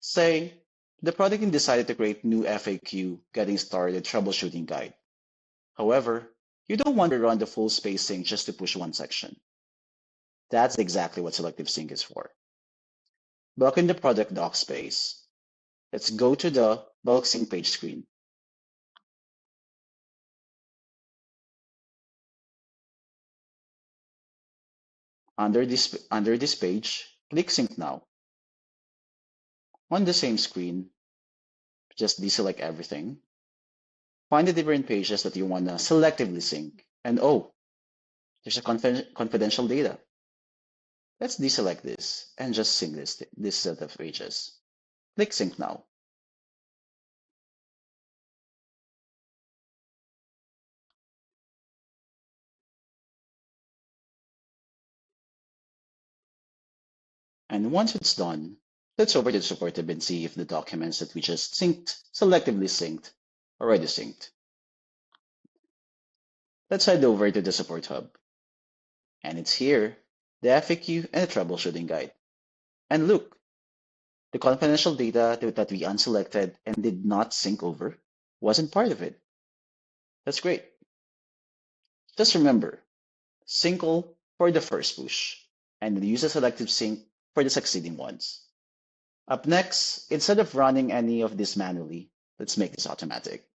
Say, the product team decided to create new FAQ getting started troubleshooting guide. However, you don't want to run the full space sync just to push one section. That's exactly what selective sync is for. Back in the product doc space, let's go to the bulk sync page screen. Under this page, click Sync Now. On the same screen, just deselect everything. Find the different pages that you want to selectively sync. And oh, there's a confidential data. Let's deselect this and just sync this set of pages. Click Sync Now. And once it's done, let's over to the support tab and see if the documents that we just selectively synced, already synced. Let's head over to the support hub. And it's here, the FAQ and the troubleshooting guide. And look, the confidential data that we unselected and did not sync over wasn't part of it. That's great. Just remember, sync all for the first push, and use a selective sync for the succeeding ones. Up next, instead of running any of this manually, let's make this automatic.